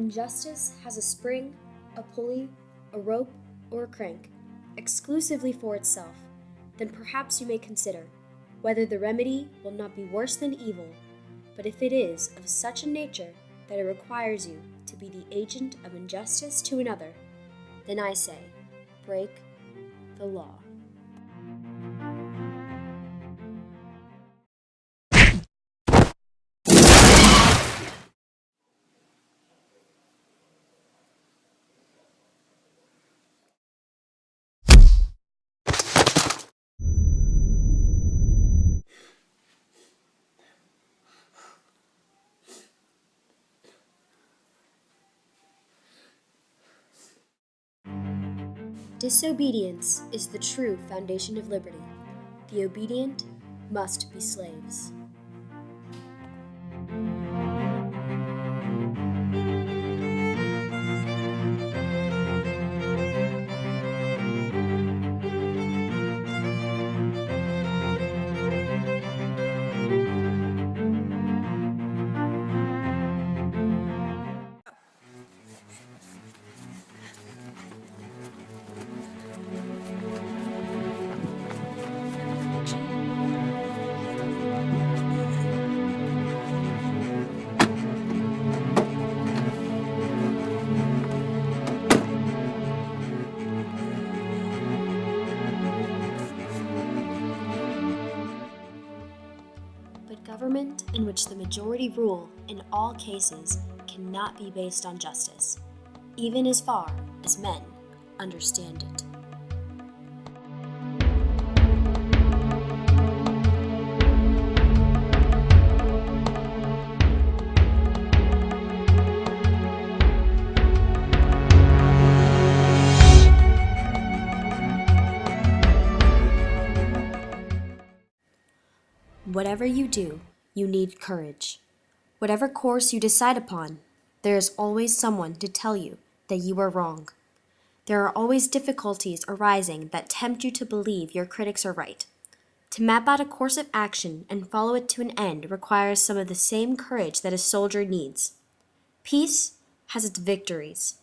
injustice has a spring, a pulley, a rope, or a crank, exclusively for itself, then perhaps you may consider whether the remedy will not be worse than evil, but if it is of such a nature that it requires you to be the agent of injustice to another, then I say, break the law. Disobedience is the true foundation of liberty. The obedient must be slaves. But government in which the majority rule in all cases cannot be based on justice, even as far as men understand it. Whatever you do, you need courage. Whatever course you decide upon, there is always someone to tell you that you are wrong. There are always difficulties arising that tempt you to believe your critics are right. To map out a course of action and follow it to an end requires some of the same courage that a soldier needs. Peace has its victories,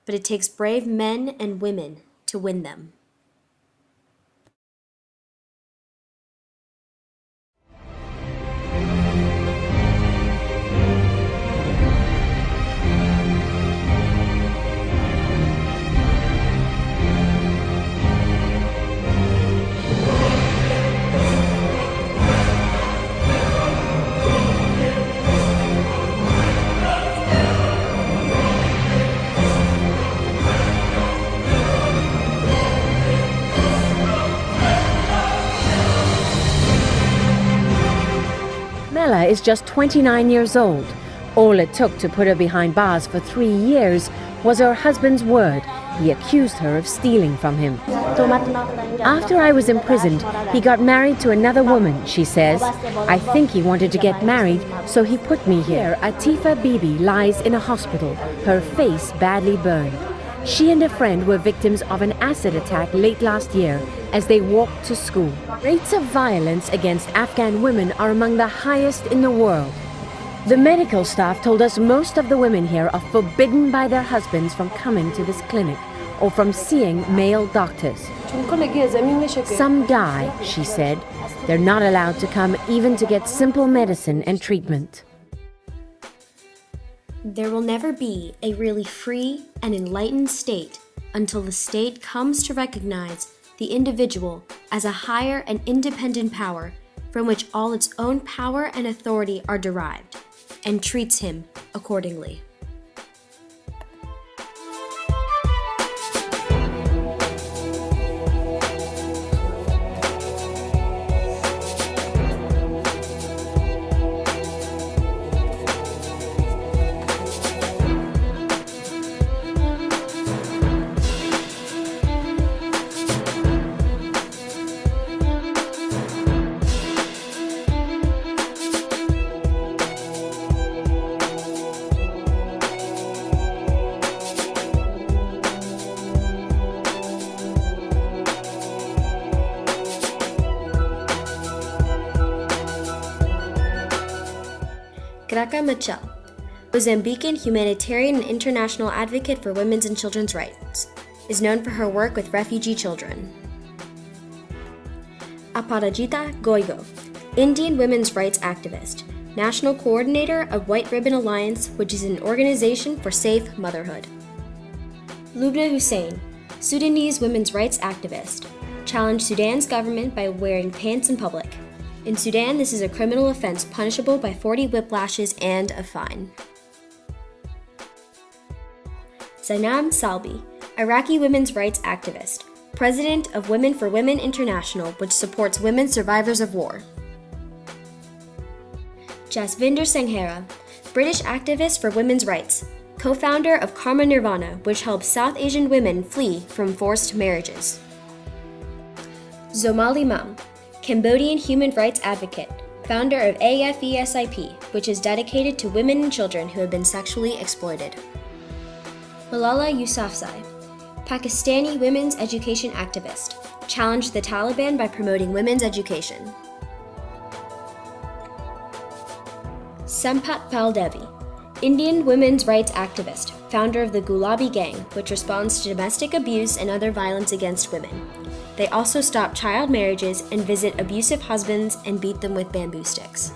but it takes brave men and women to win them. Mela is just 29 years old. All it took to put her behind bars for 3 years was her husband's word. He accused her of stealing from him. After I was imprisoned, he got married to another woman, she says. I think he wanted to get married, so he put me here. Atifa Bibi lies in a hospital, her face badly burned. She and a friend were victims of an acid attack late last year as they walked to school. Rates of violence against Afghan women are among the highest in the world. The medical staff told us most of the women here are forbidden by their husbands from coming to this clinic or from seeing male doctors. Some die, she said. They're not allowed to come even to get simple medicine and treatment. There will never be a really free and enlightened state until the state comes to recognize the individual as a higher and independent power from which all its own power and authority are derived, and treats him accordingly. Graca Machel, Mozambican humanitarian and international advocate for women's and children's rights, is known for her work with refugee children. Aparajita Goigo, Indian women's rights activist, National Coordinator of White Ribbon Alliance, which is an organization for safe motherhood. Lubna Hussein, Sudanese women's rights activist, challenged Sudan's government by wearing pants in public. In Sudan, this is a criminal offense punishable by 40 whiplashes and a fine. Zainab Salbi, Iraqi women's rights activist, president of Women for Women International, which supports women survivors of war. Jasvinder Sanghera, British activist for women's rights, co-founder of Karma Nirvana, which helps South Asian women flee from forced marriages. Zomal Imam, Cambodian human rights advocate, founder of AFESIP, which is dedicated to women and children who have been sexually exploited. Malala Yousafzai, Pakistani women's education activist, challenged the Taliban by promoting women's education. Sampat Pal Devi, Indian women's rights activist, founder of the Gulabi Gang, which responds to domestic abuse and other violence against women. They also stop child marriages and visit abusive husbands and beat them with bamboo sticks.